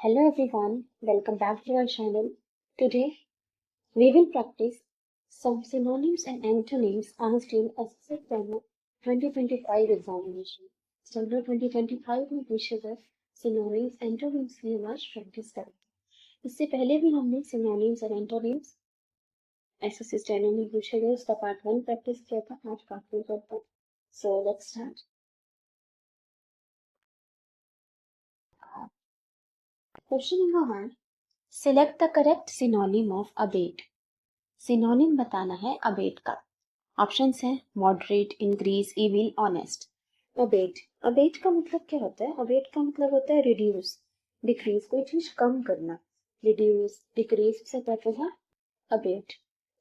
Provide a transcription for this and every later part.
Hello everyone, welcome back to our channel. Today we will practice some synonyms and antonyms asked in SSC Standard 2025 examination. Standard 2025 में पूछे गए synonyms antonyms की हम आज practice करेंगे. इससे पहले भी हमने synonyms और antonyms SSC Standard में पूछे गए उसका पार्ट 1 practice किया था. आज पार्ट 2 करते हैं. So let's start. Question number 1. Select the correct synonym of abate. Synonym बताना है अबेट का. ऑप्शंस हैं moderate, increase, evil, honest. Abate abate का मतलब क्या होता है? अबेट का मतलब होता है रिड्यूस, डिक्रीज, कोई चीज कम करना. रिड्यूस, डिक्रीज से कहते हैं अबेट.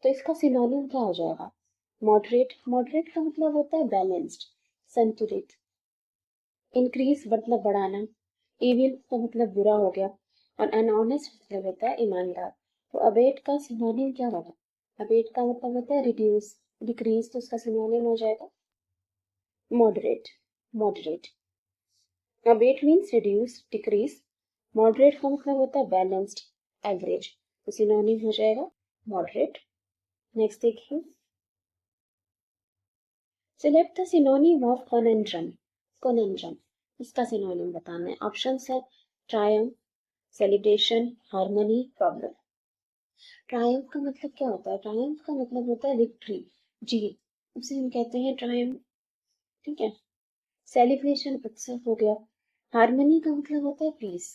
तो इसका सिनोनिम क्या हो जाएगा? मॉडरेट. मॉडरेट का मतलब होता है बैलेंस्ड, संतुलित. इंक्रीज मतलब बढ़ाना. इविल का मतलब बुरा हो गया. और अनऑनेस्ट मतलब होता है ईमानदार. तो अबेट का सिनोनिम क्या होगा? अबेट का मतलब होता है रिड्यूस, डिक्रीज, तो उसका सिनोनिम हो जाएगा moderate. Moderate. Abate means reduce, decrease. Moderate का मतलब होता है बैलेंस्ड, एवरेज, तो सिनोनिम हो जाएगा मॉडरेट. नेक्स्ट देखिए. Select the synonym of conundrum. Conundrum इसका सिनोनिम बताना है. ऑप्शंस है triumph, celebration, harmony, problem. Triumph का मतलब क्या होता है? ट्रायम्फ का मतलब होता है विक्ट्री, जीत, उसे हम कहते हैं ट्रायम्फ. ठीक है. सेलिब्रेशन उत्सव हो गया. हार्मनी का मतलब होता है पीस.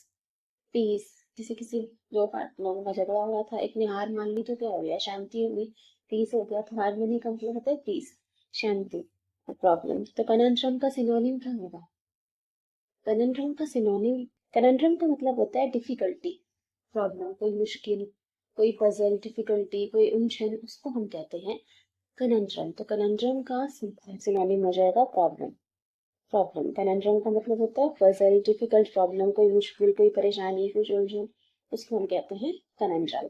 पीस, जैसे किसी दो पार्टनरों का झगड़ा हुआ था, एक ने हार मान ली तो क्या हो गया? शांति हो गई, पीस हो गया. तो हार्मनी का मतलब होता है पीस, शांति. प्रॉब्लम, तो कनंड्रम का सिनोनिम क्या होगा? कनंड्रम का सिनोनिम, कनंड्रम का मतलब होता है डिफिकल्टी, प्रॉब्लम, कोई मुश्किल, कोई पजल, डिफिकल्टी, कोई उलझन, उसको हम कहते हैं कनंड्रम. तो कनंड्रम का सिनोनिम हो जाएगा प्रॉब्लम. प्रॉब्लम, कनंड्रम का मतलब होता है पजल, डिफिकल्ट, प्रॉब्लम, कोई मुश्किल, कोई परेशानी, कुछ उलझन, उसको हम कहते हैं कनंड्रम.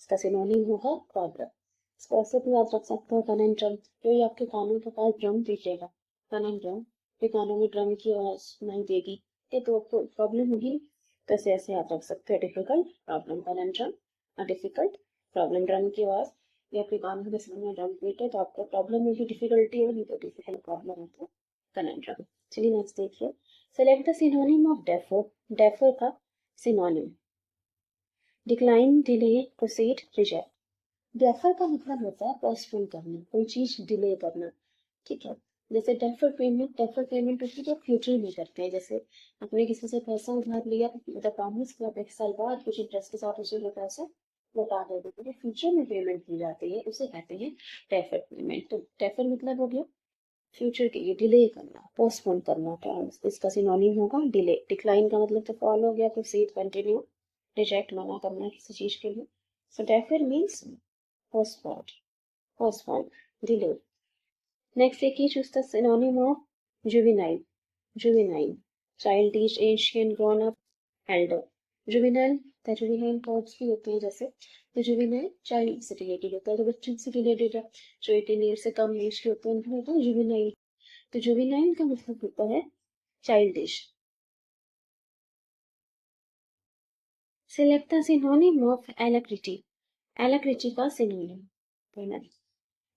इसका सिनोनिम होगा प्रॉब्लम. इसको ऐसे भी याद रख सकते हो कनंड्रम. कोई आपके कानों के पास ड्रम पीटेगा, कनंड्रम, के कानों में ड्रम की आवाज सुनाई देगी, ये तो आपको प्रॉब्लम होगी. तो ऐसे ऐसे याद रख सकते हो. Difficult, problem, conundrum. Difficult, problem, drum की आवाज, या आपके कानों के सामने ड्रम पीटे तो आपको प्रॉब्लम होगी, डिफिकल्टी होगी, तो डिफिकल्ट, प्रॉब्लम होता है कनंड्रम. चलिए नेक्स्ट देखिए. Select the synonym of defer. Defer का synonym decline, delay, proceed, reject. Defer का मतलब होता है पोस्टपोन करना, कोई चीज डिले करना. ठीक है. जैसे डेफर पेमेंट होती है जो फ्यूचर में करते हैं. जैसे आपने किसी से पैसा उधार लिया, मतलब प्रॉमिस किया, आप 1 साल बाद कुछ इंटरेस्ट के साथ उसे वो पैसा लौटा दोगे, तो फ्यूचर में पेमेंट की जाती है, उसे कहते हैं डेफर पेमेंट. तो डेफर मतलब हो गया फ्यूचर के लिए डिले करना, पोस्टपोन करना. तो इसका सिनोनिम होगा डिले. डिक्लाइन का मतलब तो फॉल हो गया, प्रोसीड, कंटिन्यू. रिजेक्ट, मना करना किसी चीज के लिए. So defer means postponed, postponed, delayed. Next देखिए, choose the synonym of juvenile. Juvenile, childish, ancient, grown up, elder. Juvenile, the juvenile verbs भी होते हैं जैसे, तो juvenile child से related होता है, तो बच्चों से related है. जो 18 years से कम एज के होते हैं उनको होता है juvenile. तो juvenile का मतलब होता है childish. Select the synonym of alacrity. Alacrity का synonym.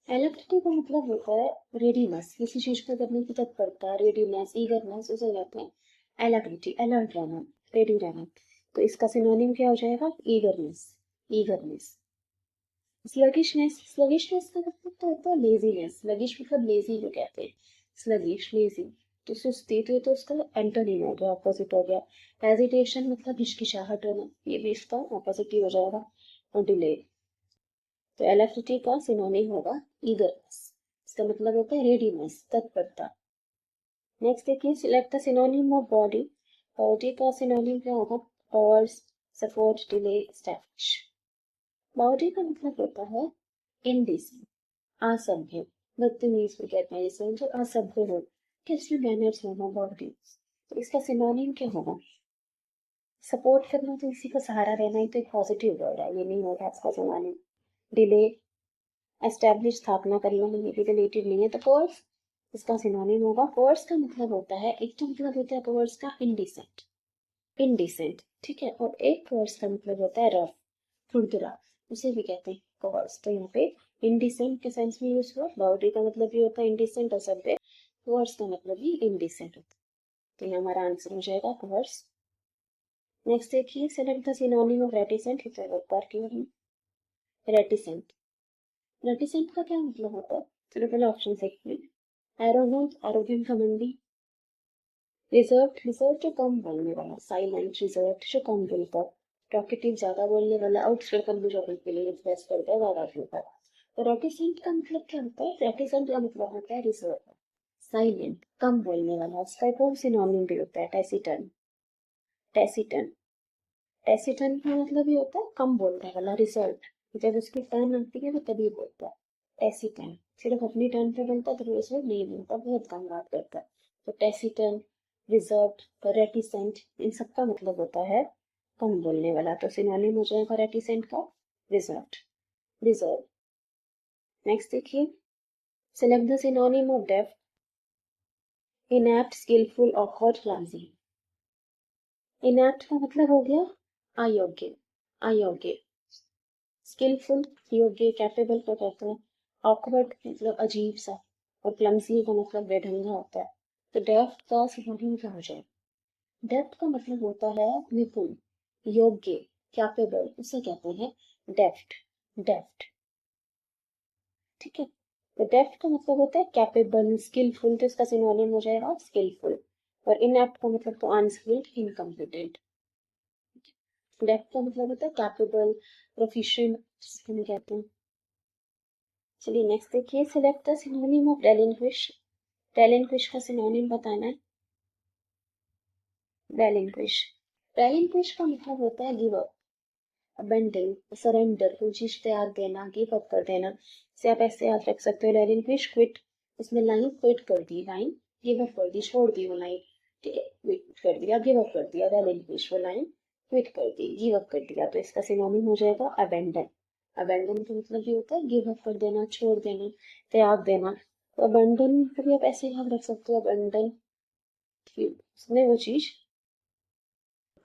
एलेक्ट्रिटी का मतलब होता है रेडीनेस, किसी चीज को करने की तत्परता, रेडीनेस, ईगरनेस, उसे कहते हैं एलेक्ट्रिटी. अलर्ट रहना, रेडी रहना. तो इसका सिनोनिम क्या हो जाएगा? ईगरनेस. ईगरनेस. स्लगिशनेस. स्लगिशनेस का मतलब तो होता है लेजीनेस. स्लगिश मतलब लेजी जो कहते हैं, स्लगिश, लेजी. तो सुस्ती, तो ये तो उसका एंटोनिम हो गया, ऑपोजिट हो गया. हेजिटेशन मतलब हिचकिचाहट होना, ये भी इसका ऑपोजिट ही हो जाएगा. और डिले. तो एलेक्ट्रिटी का सिनोनिम होगा ईगरनेस. इसका मतलब होता है रेडीनेस, तत्परता. नेक्स्ट देखिए. Select the synonym of body. Body का सिनोनिम क्या होगा? Pause, support, delay, establish. Body का मतलब होता है इनडिसेंट, असभ्य, बदतमीज भी कहते हैं जिसे, जो असभ्य हो, किसी मैनर्स होना बॉडी. तो इसका सिनोनिम क्या होगा? सपोर्ट करना, तो इसी का सहारा रहना, ही तो एक पॉजिटिव वर्ड है, ये नहीं होगा इसका सिनोनिम. डिले, एस्टेब्लिश, स्थापना करना, ये भी रिलेटेड नहीं है. तो कोर्स, इसका सिनोनिम होगा. कोर्स का मतलब होता है, एक तो मतलब होता है कोर्स का इंडिसेंट, इनडिसेंट, ठीक है। और एक कोर्स का मतलब होता है रफ, खुरदुरा, उसे भी कहते हैं कोर्स। तो यहाँ पे इनडिसेंट के सेंस में यूज हुआ, बाउंड्री का मतलब भी होता है इनडिसेंट, और सब पे कोर्स का मतलब भी इनडिसेंट होता है। तो ये हमारा आंसर हो जाएगा कोर्स। नेक्स्ट देखिए, select the synonym of reticent, इसे एक बार की हम। रेटिसेंट, रेटिसेंट का क्या मतलब होता है? चलो पहले ऑप्शन देखिए। एरोगेंट, एरोगेंट घमंडी। रिजर्व, रिजर्व जो कम बोलने वाला। साइलेंट, रिजर्व जो कम बोलता है। टॉकेटिव, ज्यादा बोलने वाला। आउटस्पोकन भी जो के लिए एक्सप्रेस करता है, ज्यादा बोलता है। तो रेटिसेंट का मतलब क्या होता है? रेटिसेंट का मतलब होता है रिजर्व, साइलेंट, कम बोलने वाला। उसका एक और सिनोनिम भी होता है टैसिटर्न। टैसिटर्न, टैसिटर्न का मतलब ये होता है कम बोलने वाला, रिजर्व। जब उसकी टर्न आती है तो तभी बोलता है। टैसिटर्न सिर्फ अपनी टर्न पे बोलता है, तो रिजर्व नहीं बोलता, बहुत कम बात करता है। तो टैसिटर्न, रिजर्व, रेटिसेंट, इन सबका मतलब होता है कम बोलने वाला। तो सिनोनिम हो जाएगा रेटिसेंट का रिजर्व, रिजर्व। नेक्स्ट देखिए, select the synonym of deft. Inept, skilful, awkward, clumsy. Inept का मतलब हो गया अयोग्य, अयोग्य। स्किलफुल, योग्य, कैपेबल को कहते हैं। ऑकवर्ड मतलब अजीब सा, और क्लमजी का मतलब बेढंगा होता है। तो डेफ्ट का सिनोनिम क्या हो जाए? डेफ्ट का मतलब होता है निपुण, योग्य, कैपेबल, उसे कहते हैं डेफ्ट, डेफ्ट, ठीक है। तो डेफ्ट का मतलब होता है कैपेबल, स्किलफुल, तो इसका सिनोनिम हो जाएगा स्किलफुल। और इनएप्ट का मतलब तो अनस्किल्ड, इनकम्पिटेंट। डेफ्ट का मतलब होता है कैपेबल, प्रोफिशिएंट, जिसे हम कहते हैं। चलिए नेक्स्ट देखिए, सिलेक्ट द सिनोनिम ऑफ डेलिंक्विश। डेलिंक्विश का सिनोनिम बताना है। डेलिंक्विश, डेलिंक्विश का मतलब होता है गिव अप, अबेंडन, सरेंडर, कोई चीज त्याग देना, गिव अप कर देना। इसे आप ऐसे याद रख सकते हो, डेलिंक्विश, क्विट। इसमें लाइन क्विट कर दी, लाइन गिव अप कर दी, छोड़ दी वो लाइन, ठीक है। क्विट कर दिया, गिव अप कर दिया, डेलिंक्विश, वो लाइन क्विट कर दी, गिव अप कर दिया। तो इसका सिनोनिम हो जाएगा अबेंडन। अबेंडन का मतलब भी होता है गिव अप कर देना, छोड़ देना, त्याग देना। तो अबेंडन को भी आप ऐसे याद रख सकते हो, अबेंडन, उसने वो चीज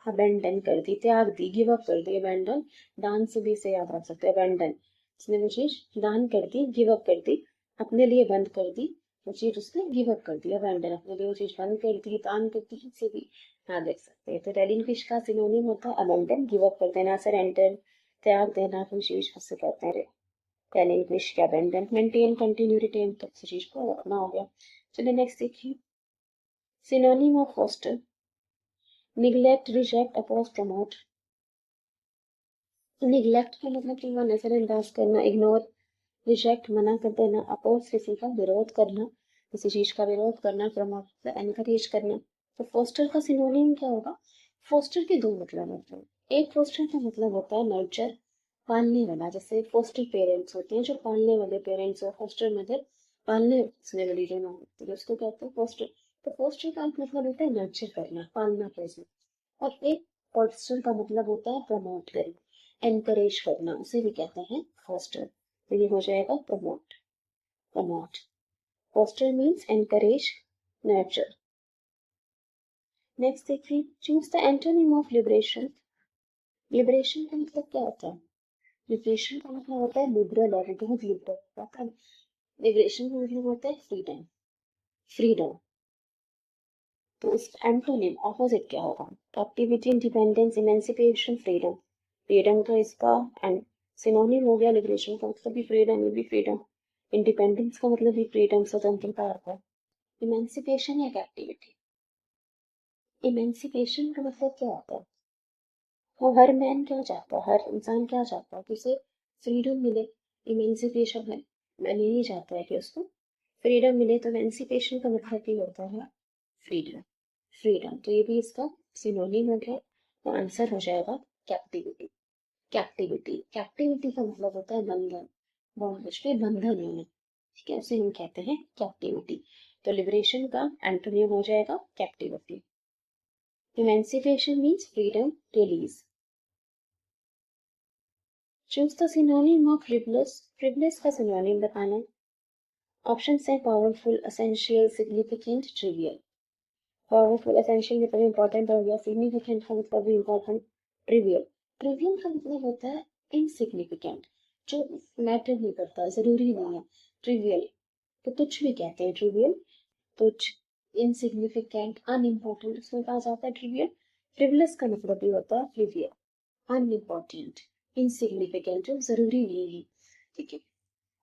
अबेंडन कर दी, त्याग दी, गिव अप कर दी। अबेंडन, दान से भी इसे याद रख सकते हैं। अबेंडन, उसने वो चीज दान कर दी, गिव अप कर दी, अपने लिए बंद कर दी, वो चीज उसने गिव अप कर दी। अबेंडन, अपने लिए वो चीज बंद कर दी, दान कर दी, इसे भी याद रख सकते हैं। तो रेलिंक्विश का सिनोनिम होता है अबेंडन, गिव अप कर देना, सरेंडर, त्याग देना, कोई चीज उसे कहते हैं रेलिंक्विश के अबेंडन। मेंटेन, कंटिन्यू, रिटेन, तक किसी चीज को रखना हो गया। चलिए नेक्स्ट देखिए, synonym of foster. Neglect, reject, oppose, promote. Neglect का मतलब कि वह नजरअंदाज करना, इग्नोर। रिजेक्ट, मना कर देना। अपोज, किसी का विरोध करना, किसी चीज का विरोध करना। प्रमोट, एनकरेज करना। तो फोस्टर का सिनोनिम क्या होगा? फोस्टर के दो मतलब होते हैं। एक फोस्टर का मतलब होता है नर्चर, पालने वाला। जैसे फोस्टर पेरेंट्स होते हैं, जो पालने वाले पेरेंट्स, और फोस्टर मदर, पालने वाली जो माँ होती है, उसको कहते हैं फोस्टर। तो फोस्टर का मतलब होता है नर्चर करना, पालना, पोसना। और एक फोस्टर का मतलब होता है प्रमोट करना, एनकरेज करना, उसे भी कहते हैं फोस्टर। तो ये हो जाएगा promote, promote. Foster means encourage, nurture. Next देखिए, choose the antonym of liberation. Liberation का मतलब क्या होता है? लिबरेशन का मतलब होता है लिबरल, और बहुत लिबरल होता है। लिबरेशन का मतलब होता है फ्रीडम, फ्रीडम। तो इसका एंटोनिम, ऑपोजिट क्या होगा? Captivity, independence, emancipation, freedom. Freedom का इसका सिनोनिम हो गया लिबरेशन का मतलब भी फ्रीडम, ये भी फ्रीडम। इंडिपेंडेंस का मतलब भी फ्रीडम, स्वतंत्रता होता है। इमेंसिपेशन या कैप्टिविटी। इमेंसिपेशन का मतलब क्या होता है? वो हर मैन क्या चाहता है, हर इंसान क्या चाहता है कि उसे फ्रीडम मिले। इमेंसिपेशन है, मैन यही चाहता है कि उसको फ्रीडम मिले। तो इमेंसिपेशन का मतलब ही होता है फ्रीडम, फ्रीडम। तो ये भी इसका सिनोनिम हो गया। तो आंसर हो जाएगा कैप्टिविटी, कैप्टिविटी। कैप्टिविटी का मतलब होता है बंधन, बॉन्डेज पे बंधन होना, ठीक है, उसे हम कहते हैं कैप्टिविटी। तो लिबरेशन का एंटोनिम हो जाएगा captivity. Emancipation means freedom, release. Choose the synonym of frivolous. Frivolous का सिनोनिम बताना। ऑप्शन है powerful, essential, significant, trivial. Powerful, essential मतलब इंपॉर्टेंट हो गया, सिग्निफिकेंट का मतलब भी इंपॉर्टेंट, ट्रिवियल, ट्रिवियल का मतलब होता है इनसिग्निफिकेंट, जो मैटर नहीं करता, जरूरी नहीं है, ट्रिवियल, तो तुच्छ भी कहते हैं ट्रिवियल, तुच्छ, इनसिग्निफिकेंट, अनइम्पोर्टेंट, उसमें कहा जाता है ट्रिवियल। फ्रिवलेस का मतलब भी होता है ट्रिवियल, अनइम्पोर्टेंट, इनसिग्निफिकेंट, जो जरूरी नहीं है, ठीक है।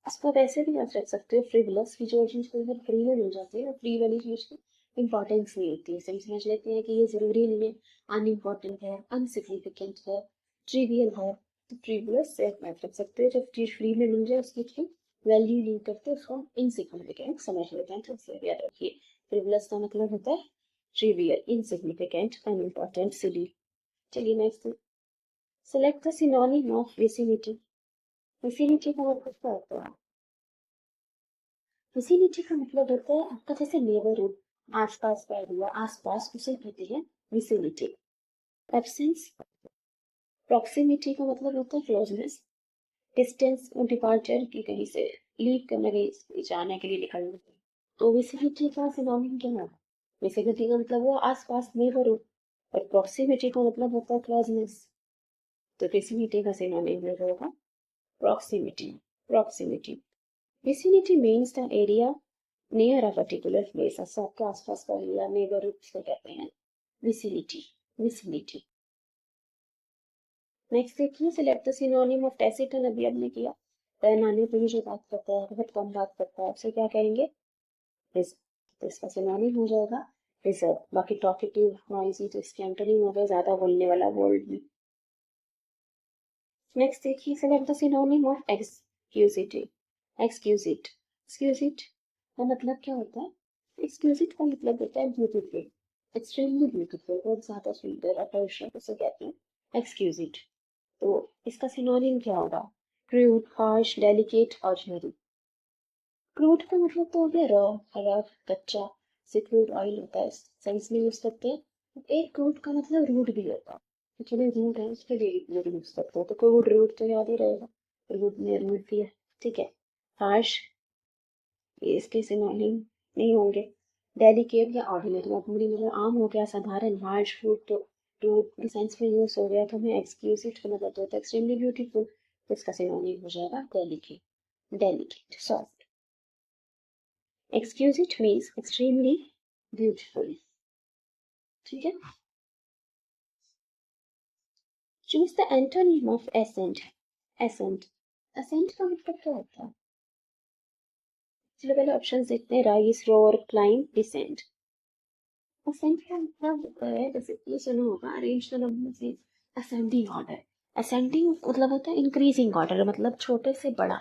इसको वैसे भी आप रख सकते हो फ्रिवलस की, जो चीज कोई फ्री में मिल जाती है, फ्री वाली चीज की इंपॉर्टेंस नहीं होती है, समझ लेते हैं कि ये जरूरी नहीं है, अनइम्पोर्टेंट है, अनसिग्निफिकेंट है, ट्रिवियल है, तो फ्रिवलस से आप रख सकते हो, जब चीज फ्री में मिल जाए उसकी की वैल्यू नहीं करते, उसको हम इनसिग्निफिकेंट समझ लेते हैं, तो इसे याद रखिए, फ्रिवलस का मतलब होता है ट्रिवियल, इनसिग्निफिकेंट, अनइम्पोर्टेंट, सिली। चलिए next, select the synonym of vicinity. Vicinity का मतलब क्या होता है? विसिनिटी का मतलब होता है आपका जैसे नेबरहुड, आसपास का एरिया, आसपास, उसे कहते हैं विसिनिटी। एब्सेंस, प्रॉक्सिमिटी का मतलब होता है क्लोजनेस, डिस्टेंस और डिपार्चर की, कहीं से लीव करना, कहीं जाने के लिए निकलना, तो विसिनिटी का सिनोनिम क्या है? विसिनिटी का मतलब वो आसपास, नेबरहुड, और प्रॉक्सिमिटी का मतलब होता है क्लोजनेस, तो विसिनिटी का सिनोनिम होगा proximity, proximity. Vicinity means the area near a particular place, ऐसा आपके आसपास का एरिया, नेबरहुड को कहते हैं विसिनिटी, विसिनिटी। नेक्स्ट देखिए, सिलेक्ट द सिनोनिम ऑफ टैसिटन, अभी हमने किया, पैमाने पे जो बात करता है, बहुत कम बात करता है, उसे क्या कहेंगे? रिजर्व, तो इसका सिनोनिम हो जाएगा रिजर्व। बाकी टॉकेटिव, नॉइजी, तो इसके एंटोनिम हो गया ज्यादा बोलने वाला, बोल्ड। नेक्स्ट देखिए, सिलेक्ट द सिनोनिम ऑफ एक्सक्यूजिटी, एक्सक्यूजिट, एक्सक्यूजिट का मतलब क्या होता है? एक्सक्यूजिट का मतलब होता है ब्यूटीफुल, एक्सट्रीमली ब्यूटीफुल, बहुत ज्यादा सुंदर, आकर्षक, उसे कहते हैं एक्सक्यूजिट। तो इसका सिनोनिम क्या होगा? Crude, harsh, delicate, ordinary. Crude का मतलब तो हो गया रॉ, रफ, कच्चा, से क्रूड ऑयल होता है, सेंस में यूज करते हैं। एक क्रूड का मतलब रूड भी होता है, तो चलिए रूड है उसके लिए रूड यूज करते हैं, तो क्रूड रूड तो याद ही रहेगा, रूड में रूड भी है, ठीक है। हार्श, ये इसके सिनोनिम नहीं होंगे। डेलिकेट या ऑर्डिनरी, ऑर्डिनरी मतलब आम हो गया, साधारण, हार्श फ्रूट तो रूड सेंस में यूज हो गया, तो हमें एक्सक्यूजिट का मतलब होता है एक्सट्रीमली ब्यूटीफुल, तो इसका सिनोनिम हो जाएगा delicate, delicate, soft. Exquisite means extremely beautiful, ठीक है। Choose the antonym of ascent, ascent, ascent का मतलब क्या होता है? चलो पहले ऑप्शन देखते हैं, rise, roar, climb, descend. ascent का मतलब होता है, जैसे ये सुना होगा, arrange the numbers in ascending order. Ascending मतलब होता है इंक्रीजिंग ऑर्डर, मतलब छोटे से बड़ा,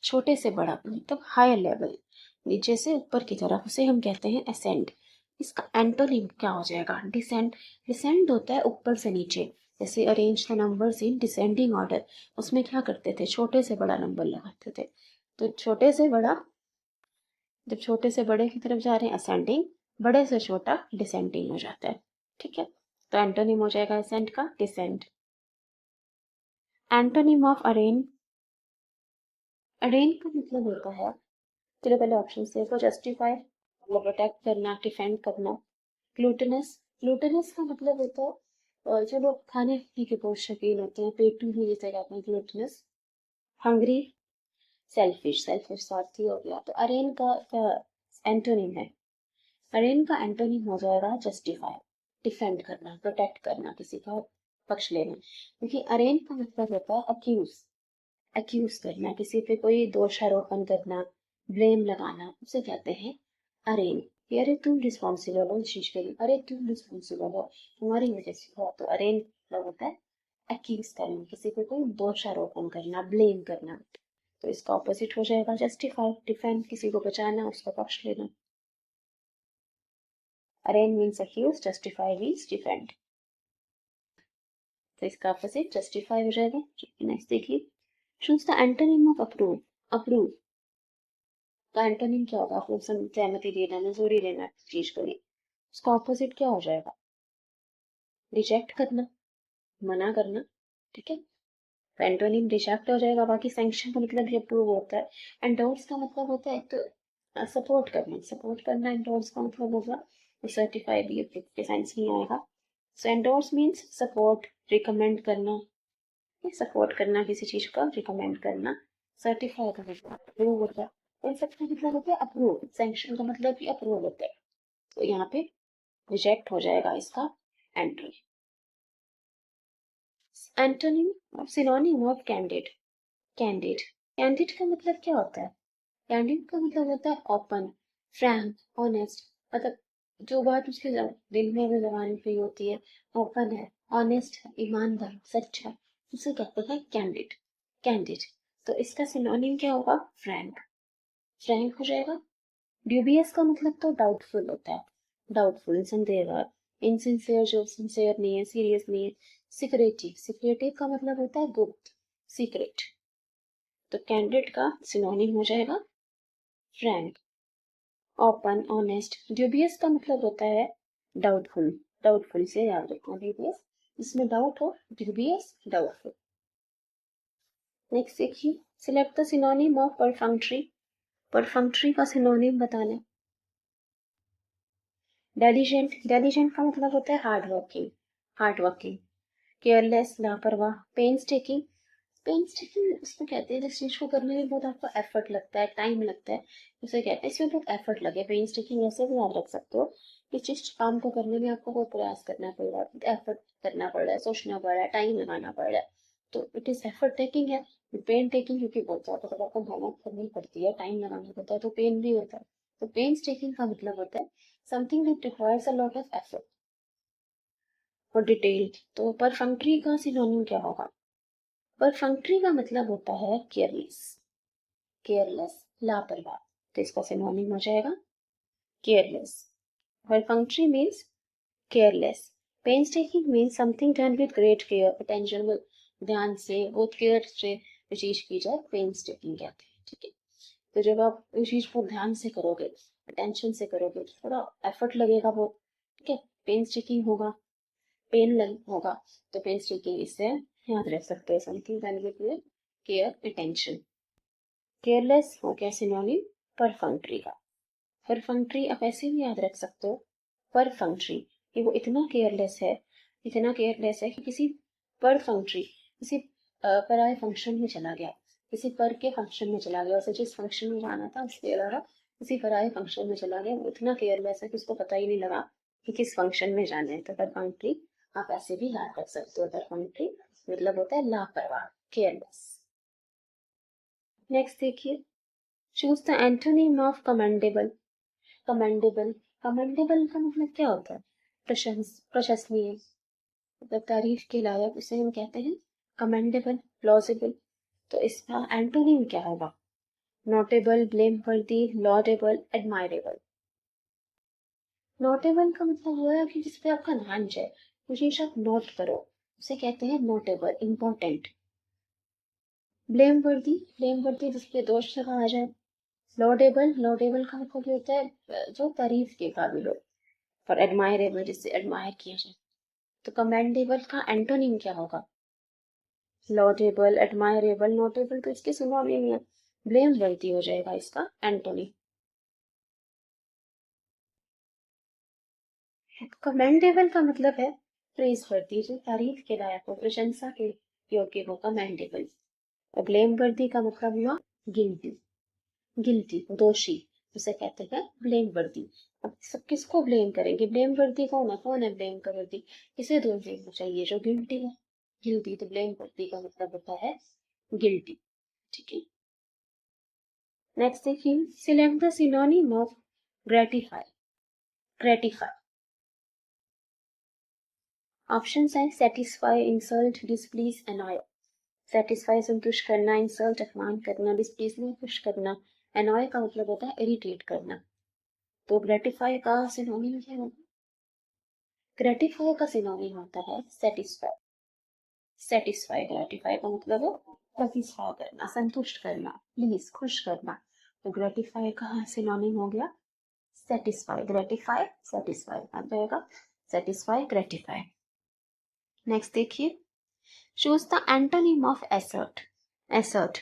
छोटे से बड़ा मतलब हायर लेवल, नीचे से ऊपर की तरफ, उसे हम कहते हैं असेंड। इसका एंटोनिम क्या हो जाएगा? डिसेंड। डिसेंड होता है ऊपर से नीचे, जैसे arrange the numbers in descending order, उसमें क्या करते थे? छोटे से बड़ा नंबर लगाते थे, तो छोटे से बड़ा, जब छोटे से बड़े की तरफ जा रहे हैं असेंडिंग, बड़े से छोटा डिसेंडिंग हो जाता है, ठीक है। तो एंटोनिम हो जाएगा असेंड का डिसेंड। एंटोनिम ऑफ अरेन, अरेन का मतलब होता है, चलो पहले ऑप्शन देखो, जस्टिफाई मतलब प्रोटेक्ट करना, डिफेंड करना। ग्लूटेनस, ग्लूटेनस का मतलब होता है जो लोग खाने पीने के बहुत शौकीन होते हैं, पेटू भी जिसे कहते हैं ग्लूटेनस। हंग्री, सेल्फिश, सेल्फिश स्वार्थी हो गया, तो अरेन का एंटोनिम है, अरेन का एंटोनिम हो जाएगा जस्टिफाई, डिफेंड करना, प्रोटेक्ट करना, किसी का पक्ष लेना, क्योंकि अरेन का मतलब होता है अक्यूज, अक्यूज करना, किसी पे कोई दोषारोपण करना, ब्लेम लगाना, उसे कहते हैं अरेन, कि अरे तुम रिस्पॉन्सिबल हो इस चीज के लिए, अरे तुम रिस्पॉन्सिबल हो, तुम्हारी वजह से हुआ, तो अरेन मतलब होता है अक्यूज करना, किसी पे कोई दोषारोपण करना, ब्लेम करना, तो इसका ऑपोजिट हो जाएगा जस्टिफाई, डिफेंड, किसी को बचाना, उसका पक्ष लेना। Arraign means accuse, justify means defend, तो इसका ऑपोजिट जस्टिफाई हो जाएगा। नेक्स्ट देखिए, choose the antonym of approve, approve का एंटोनिम क्या होगा? अप्रूव सहमति देना, मंजूरी देना चीज के लिए, उसका ऑपोजिट क्या हो जाएगा? रिजेक्ट करना, मना करना, ठीक है, तो एंटोनिम रिजेक्ट हो जाएगा। बाकी सैंक्शन का मतलब भी अप्रूव होता है। एंडोर्स का मतलब होता है तो सपोर्ट करना, सपोर्ट करना, एंडोर्स का मतलब होगा तो सर्टिफाई भी के साइंस नहीं आएगा। सो एंडोर्स मीन्स सपोर्ट, रिकमेंड करना, सपोर्ट करना किसी चीज का, रिकमेंड करना। सर्टिफाई का मतलब अप्रूव होता है, इन सब का मतलब होता है अप्रूव, सैंक्शन का मतलब भी अप्रूव होता है। तो यहाँ पे रिजेक्ट हो जाएगा इसका entry. Antonym synonym of candid, candid, candid का मतलब क्या होता है? कैंडिड का मतलब होता है ओपन, फ्रैंक, ऑनेस्ट, मतलब जो बात उसके दिल में भी जबान पे होती है, ओपन है, ऑनेस्ट है, ईमानदार, सच्चा, उसे कहते हैं कैंडिड, कैंडिड। तो इसका सिनोनिम क्या होगा? फ्रैंक, फ्रैंक हो जाएगा। ड्यूबियस का मतलब तो डाउटफुल होता है, डाउटफुल, संदेहवाद, इनसिंसियर जो सिंसियर नहीं है, सीरियस नहीं है। सिक्रेटिव, सिक्रेटिव का मतलब होता है गुप्त, सीक्रेट। तो कैंडिड का सिनोनिम हो जाएगा फ्रैंक, ओपन, ऑनेस्ट। ड्यूबियस का मतलब होता है डाउटफुल, डाउटफुल से याद रखना, ड्यूबियस इसमें डाउट हो, ड्यूबियस डाउटफुल। नेक्स्ट देखिए, सिलेक्ट द सिनोनिम ऑफ परफंक्ट्री, परफंक्ट्री का सिनोनिम बताना। डेलिजेंट, डेलिजेंट का मतलब होता है hard working, hard working. Careless, लापरवाह। पेन्स टेकिंग, पेन्स टेकिंग उसको कहते हैं जिस चीज को करने में बहुत आपको एफर्ट लगता है, टाइम लगता है, उसे कहते हैं इसमें बहुत एफर्ट लगे। पेन्स टेकिंग ऐसे भी याद रख सकते हो कि जिस काम को करने में आपको बहुत प्रयास करना पड़ रहा है, एफर्ट करना पड़ रहा है, सोचना पड़ रहा है, टाइम लगाना पड़ रहा है, तो इट इज एफर्ट टेकिंग है। पेन टेकिंग क्योंकि बहुत ज्यादा आपको मेहनत करनी पड़ती है, टाइम लगाना पड़ता है, तो पेन भी होता है। तो पेन्स टेकिंग का मतलब होता है something that requires a lot of effort और डिटेल। तो परफंक्ट्री का सिनोनिम क्या होगा? परफंक्ट्री का मतलब होता है केयरलेस, केयरलेस, लापरवाह। तो इसका सिनोनिम हो जाएगा careless. Perfunctory means careless. Painstaking means something done with great care, attention में, ध्यान से, बहुत केयर से जो चीज की जाए, पेंसटेकिंग कहते हैं, ठीक है। तो जब आप उस चीज को ध्यान से करोगे, अटेंशन से करोगे, थोड़ा एफर्ट लगेगा बहुत, ठीक है, पेंसटेकिंग होगा, पेन लग होगा, तो पेन स्टिकिंग इससे याद रख सकते हैं, something done with care, attention. Careless हो गया सिनोनिम परफंक्ट्री का। परफंक्ट्री आप ऐसे भी याद रख सकते हो, परफंक्ट्री कि वो इतना केयरलेस है, इतना केयरलेस है कि किसी परफंक्ट्री, किसी पराये फंक्शन में चला गया, किसी पर के फंक्शन में चला गया, उसे जिस फंक्शन में जाना था उसके अलावा किसी पराये फंक्शन में चला गया, वो इतना केयरलेस है कि उसको पता ही नहीं लगा कि किस फंक्शन में जाना है। तो परफंक्ट्री आप ऐसे भी याद रख सकते हो, परफंक्ट्री मतलब होता है लापरवाह, केयरलेस। नेक्स्ट देखिए, choose the antonym of commendable, commendable, commendable का मतलब क्या होता है? प्रशंसनीय, मतलब तारीफ के लायक, उसे हम कहते हैं कमेंडेबल, प्लॉजिबल। तो इसका एंटोनिम क्या होगा? Notable, blameworthy, laudable, admirable. Notable का मतलब वो है कि जिसपे आपका ध्यान जाए, वो चीज आप नोट करो, उसे कहते हैं नोटेबल, इंपॉर्टेंट। ब्लेमवर्दी, ब्लेमवर्दी जिसपे दोष लगाया जाए। लॉडेबल, लॉडेबल का मतलब ये होता है जो तारीफ के काबिल हो। और एडमायरेबल जिससे एडमायर किया जाए। तो कमेंडेबल का एंटोनिम क्या होगा? लॉडेबल, एडमायरेबल, नोटेबल तो इसके सिनोनिम है, ब्लेम वर्दी हो जाएगा इसका एंटोनिम। कमेंडेबल का मतलब है प्रेज वर्दी, जो तारीफ के लायक हो, प्रशंसा के योग्य हो, कमेंडेबल। और ब्लेम वर्दी का मतलब हुआ गिल्टी, गिल्टी, दोषी, उसे कहते हैं ब्लेम वर्दी। अब सब किसको ब्लेम करेंगे? ब्लेम वर्दी कौन है? कौन है ब्लेम का वर्दी? इसे दोष देना चाहिए जो गिल्टी है, गिल्टी। तो ब्लेम वर्दी का मतलब होता है गिल्टी, ठीक है। नेक्स्ट देखिए, select the synonym of gratify, gratify. Option है satisfy, insult, displease, annoy. Satisfy संतुष्ट करना, इंसल्ट अपमान करना, डिसप्लीज में खुश करना, एनॉय का मतलब होता है इरिटेट करना। तो ग्रेटिफाई का सिनोनिम क्या होगा? ग्रेटिफाई का सिनोनिम होता है सेटिस्फाई, सेटिस्फाई। ग्रेटिफाई का मतलब है सेटिस्फाई करना, संतुष्ट करना, प्लीज, खुश करना। तो ग्रेटिफाई का सिनोनिम हो गया सेटिस्फाई, ग्रेटिफाई, सेटिस्फाई आ जाएगा, सेटिस्फाई, ग्रेटिफाई। नेक्स्ट देखिए, choose the antonym of एसर्ट, एसर्ट।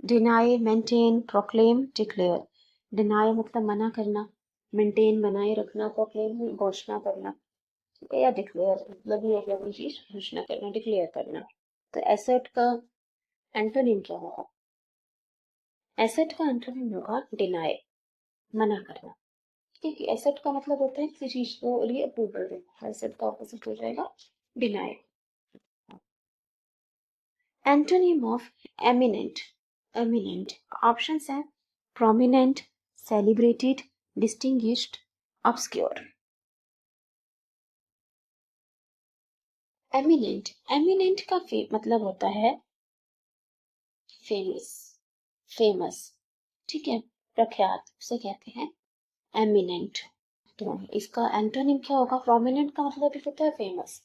Deny, maintain, proclaim, declare. Deny मतलब मना करना, मेंटेन बनाए रखना, प्रोक्लेम घोषणा करना, ठीक है, या डिक्लेयर मतलब ये है कोई चीज घोषणा करना, डिक्लेयर करना। तो एसेट का एंटोनिम क्या होगा? एसेट का एंटोनिम होगा डिनाय, मना करना। ठीक है, एसेट का मतलब होता है किसी चीज को लिए अप्रूवल देना, एसेट का ऑपोजिट हो जाएगा deny. Antonym of eminent, eminent options हैं prominent, celebrated, distinguished, obscure. Eminent, eminent का मतलब होता है फेमस, फेमस, ठीक है, प्रख्यात, उसे कहते हैं एमिनेंट। तो इसका एंटोनिम क्या होगा? प्रोमिनेंट का मतलब भी होता है फेमस,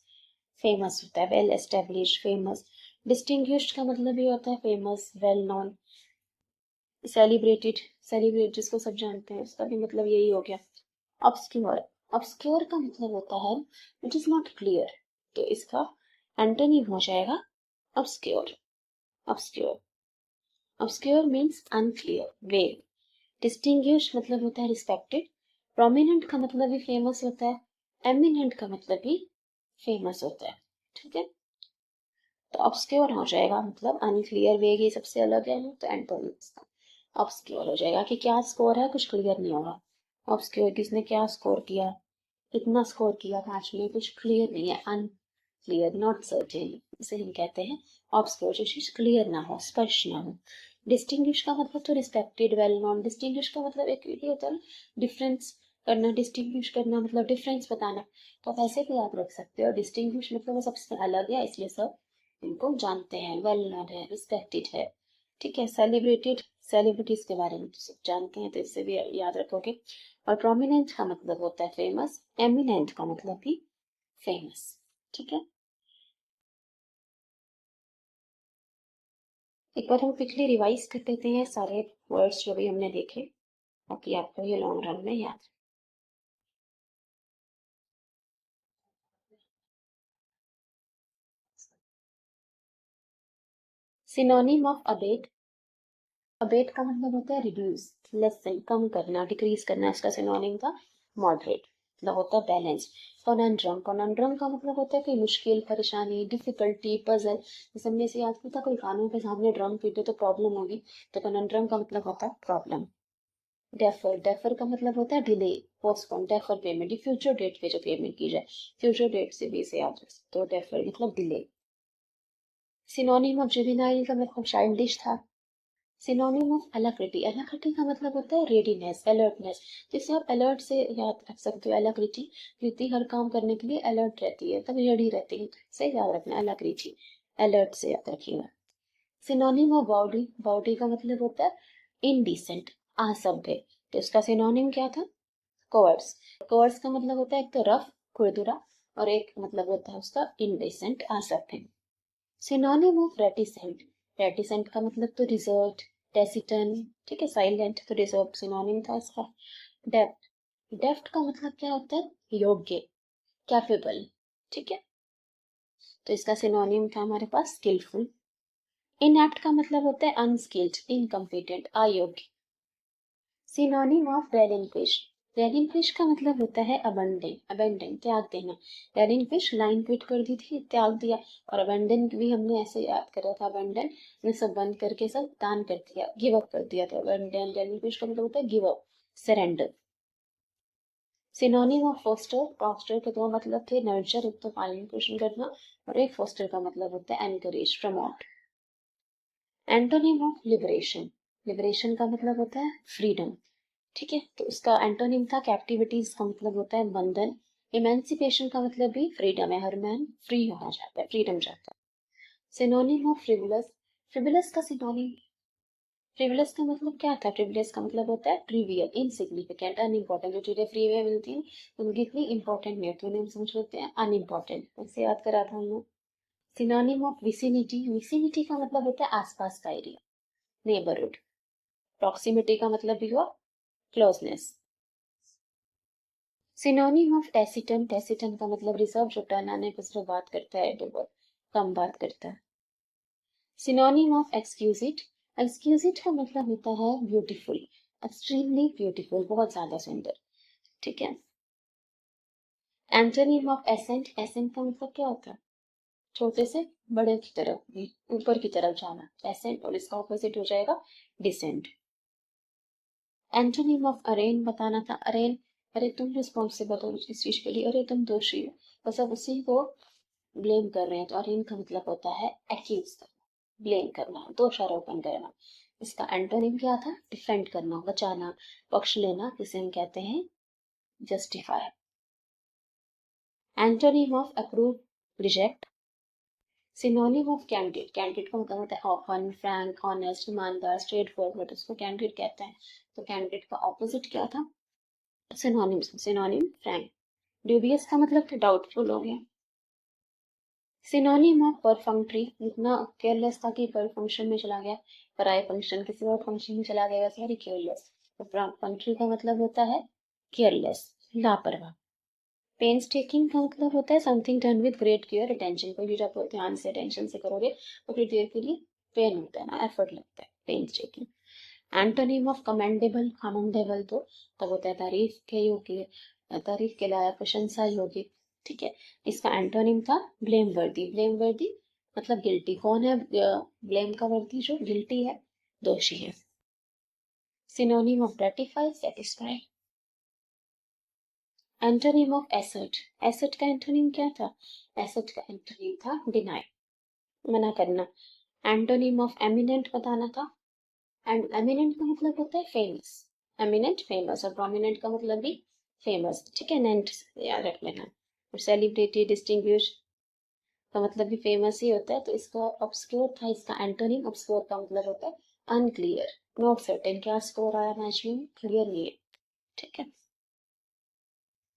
फेमस होता है, वेल एस्टेब्लिश, फेमस। डिस्टिंग्विश्ड का मतलब ये होता है famous, well known. Celebrated, celebrate जिसको सब जानते हैं, उसका भी मतलब यही हो गया। ऑब्सक्योर, ऑब्सक्योर का मतलब होता है विच इज नॉट क्लियर, तो इसका एंटोनिम हो जाएगा obscure, obscure. Obscure means unclear, वेग। डिस्टिंग्विश मतलब होता है रिस्पेक्टेड। प्रोमिनेंट का मतलब भी फेमस होता है। एमिनेंट का मतलब भी फेमस होता है, ठीक है। तो ऑब्सक्योर हो जाएगा, मतलब अनक्लियर, वेग ये सबसे अलग है, तो एंटोनिम्स का ऑब्सक्योर हो जाएगा कि क्या स्कोर है, कुछ क्लियर नहीं होगा। ऑब्सक्योर, किसने क्या स्कोर किया, कितना स्कोर किया 5 में, कुछ क्लियर नहीं है, अनक्लियर, नॉट सर्टेन, इसे हम कहते हैं ऑब्सक्योर, जो चीज क्लियर ना हो, स्पष्ट ना हो। डिस्टिंग्विश का मतलब तो रिस्पेक्टेड, वेल नोन। डिस्टिंग्विश का मतलब एक ये होता है डिफरेंस करना, डिस्टिंग्विश करना मतलब डिफरेंस बताना, तो आप ऐसे भी याद रख सकते हो। डिस्टिंग्विश मतलब वो सबसे अलग है, इसलिए सब इनको जानते हैं, वेल नोन है, रिस्पेक्टेड है, ठीक है। सेलिब्रेटेड, सेलिब्रिटीज के बारे में तो सब जानते हैं, तो इससे भी याद रखोगे। और प्रोमिनेंट का मतलब होता है फेमस, एमिनेंट का मतलब भी फेमस, ठीक है। एक बार हम क्विकली रिवाइज कर देते हैं सारे वर्ड्स जो भी हमने देखे, ताकि आपको ये लॉन्ग रन में याद। सिनोनिम ऑफ अबेट, अबेट का मतलब होता है रिड्यूस, लेसन, कम करना, डिक्रीज करना, इसका सिनोनिम था मॉडरेट, मतलब होता है बैलेंस। कॉनंड्रम, कॉनंड्रम का मतलब होता है कोई मुश्किल, परेशानी, डिफिकल्टी, पजल। जैसे हमने से याद किया था, कोई कानों के सामने ड्रम पीटे तो प्रॉब्लम होगी, तो कॉनंड्रम का मतलब होता है प्रॉब्लम। डेफर, डेफर का मतलब होता है delay, postpone, defer payment, future date पे जो पेमेंट की जाए, फ्यूचर डेट से भी इसे याद रख सकते हो, डेफर मतलब डिले। सिनोनिम ऑफ जुवेनाइल का मतलब चाइल्डिश था। सिनोनिम ऑफ एलाक्रिटी, एलाक्रिटी का मतलब होता है रेडीनेस, अलर्टनेस, जिसे आप अलर्ट से याद रख सकते हो। एलाक्रिटी, कृति हर काम करने के लिए अलर्ट रहती है, तब रेडी रहती है, से याद रखना एलाक्रिटी, अलर्ट से याद रखिएगा। सिनोनिम ऑफ बाउडी, बाउडी का मतलब होता है इनडिसेंट, असभ्य, तो इसका सिनोनिम क्या था? कोवर्स, कोवर्स का मतलब होता है एक तो रफ, खुरदुरा, और एक मतलब होता है उसका इनडिसेंट, असभ्य। सिनोनिम ऑफ रेटिसेंट, रेटिसेंट का मतलब तो रिजर्व, टेसिटन, ठीक है, साइलेंट, तो रिजर्व सिनोनिम था इसका। डेफ्ट, डेफ्ट का मतलब क्या होता है? योग्य, कैपेबल, ठीक है, तो इसका सिनोनिम था हमारे पास स्किलफुल। इनएप्ट का मतलब होता है अनस्किल्ड, इनकम्पिटेंट, अयोग्य। सिनोनिम ऑफ रेलिंक्विश, रेलिंक्विश का मतलब होता है अबंडन, अबेंडन, त्याग देना। रेलिंक्विश, लाइन क्विट कर दी थी, त्याग दिया। और अबेंडन भी हमने ऐसे याद करा था, अबेंडन ने सब बंद करके सब दान कर दिया, गिव अप कर दिया, तो अबेंडन, रेलिंक्विश का मतलब होता है give up, surrender. Synonym of foster, foster के दो मतलब थे, नर्चर एक तो पालन पोषण करना, और एक फोस्टर का मतलब होता है encourage, promote. Antonym of liberation, liberation का मतलब होता है फ्रीडम, ठीक है, तो उसका एंटोनिम था कैप्टिविटीज, का मतलब होता है बंधन। इमेंसिपेशन का मतलब भी फ्रीडम है, हर मैन फ्री होना चाहता है, फ्रीडम चाहता है। सिनोनिम ऑफ फ्रिवलस, फ्रिवलस का सिनोनिम, फ्रिवलस का मतलब क्या था? फ्रिवलस का मतलब होता है ट्रिवियल, इनसिग्निफिकेंट, अनइम्पोर्टेंट, जो चीजें फ्री में मिलती हैं उनकी इतनी इंपॉर्टेंट नहीं होती, उन्हें हम समझ लेते हैं अनइम्पोर्टेंट, ऐसे याद करा था हमने। सिनोनिम ऑफ विसिनिटी, विसिनिटी का मतलब होता है आसपास का एरिया, नेबरहुड। प्रॉक्सिमिटी का मतलब भी हुआ क्लोजनेस। सिनोनिम ऑफ टेसिटन, टेसिटन का मतलब रिजर्व, जो टर्न आने पर सिर्फ बात करता है, तो बहुत कम बात करता है। सिनोनिम ऑफ एक्सक्यूजिट, एक्सक्यूजिट का मतलब होता है ब्यूटीफुल, एक्सट्रीमली ब्यूटीफुल, बहुत ज्यादा सुंदर। ठीक है। एंटोनिम ऑफ एसेंट, एसेंट का मतलब क्या होता है? छोटे से बड़े की तरफ, ऊपर की तरफ जाना, एसेंट, और इसका ऑपोजिट हो जाएगा डिसेंट। एंटोनिम ऑफ अरेन बताना था। अरेन, अरे तुम रिस्पॉन्सिबल हो इस चीज के लिए, अरे तुम दोषी हो, बस अब उसी को ब्लेम कर रहे हैं। तो अरेन का मतलब होता है एक्यूज करना, ब्लेम करना, दोषारोपण करना। इसका एंटोनिम क्या था? डिफेंड करना, बचाना, पक्ष लेना, जिसे हम कहते हैं justify. Antonym of approve, reject. Synonym of candid, candid का मतलब होता है ओपन, फ्रैंक, ऑनेस्ट, ईमानदार, स्ट्रेट फॉरवर्ड, उसको कैंडिड कहते हैं। तो कैंडिड का ऑपोजिट क्या था? Synonym, synonym Frank. ड्यूबियस का मतलब था डाउटफुल हो गया। सिनोनिम ऑफ परफंक्ट्री, इतना केयरलेस था कि पर फंक्शन में चला गया, पराए फंक्शन किसी और फंक्शन में चला गया, सॉरी केयरलेस। तो परफंक्ट्री का मतलब होता है केयरलेस, लापरवाह। पेन्स टेकिंग का मतलब होता है something done with great care, attention. कोई भी जब ध्यान से अटेंशन से करोगे तो फिर देर के लिए पेन होता है ना, एफर्ट लगता है, pains taking. Antonym of commendable, commendable तो तब होता है तारीफ के योग्य, तारीफ के लायक, प्रशंसा योग्य, ठीक है। इसका एंटोनिम था ब्लेम वर्दी, ब्लेम वर्दी मतलब गिल्टी। कौन है ब्लेम का वर्दी? जो गिल्टी है, दोषी है। Synonym of gratify, satisfy. Antonym of एसर्ट, एसर्ट का एंटोनिम क्या था? एसर्ट का एंटोनिम था डिनाई, मना करना। एंटोनिम ऑफ एमिनेंट बताना था। एंड एमिनेंट का मतलब होता है फेमस, एमिनेंट फेमस, और प्रोमिनेंट का मतलब भी फेमस, ठीक है, नेंट याद रख लेना। और सेलिब्रिटी, डिस्टिंग्विश का मतलब भी फेमस ही होता है। तो इसका ऑब्सक्योर था, इसका एंटोनिम ऑब्सक्योर का मतलब होता है अनक्लियर, नॉट सर्टेन, क्या स्कोर आया मैच में, क्लियर नहीं है, ठीक है।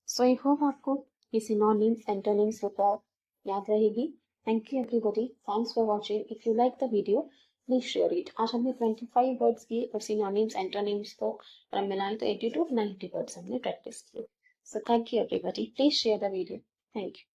सो आई होप आपको ये सिनोनिम्स, एंटोनिम्स वगैरह याद रहेगी। Thank you everybody, thanks for watching. If you like the video please share it. आज हमने 25 वर्ड्स किए और सिनोनिम्स, एंटोनिम्स को हम मिलाएं तो 80 to 90 वर्ड्स हमने प्रैक्टिस किए। So thank you everybody, please share the video. Thank you.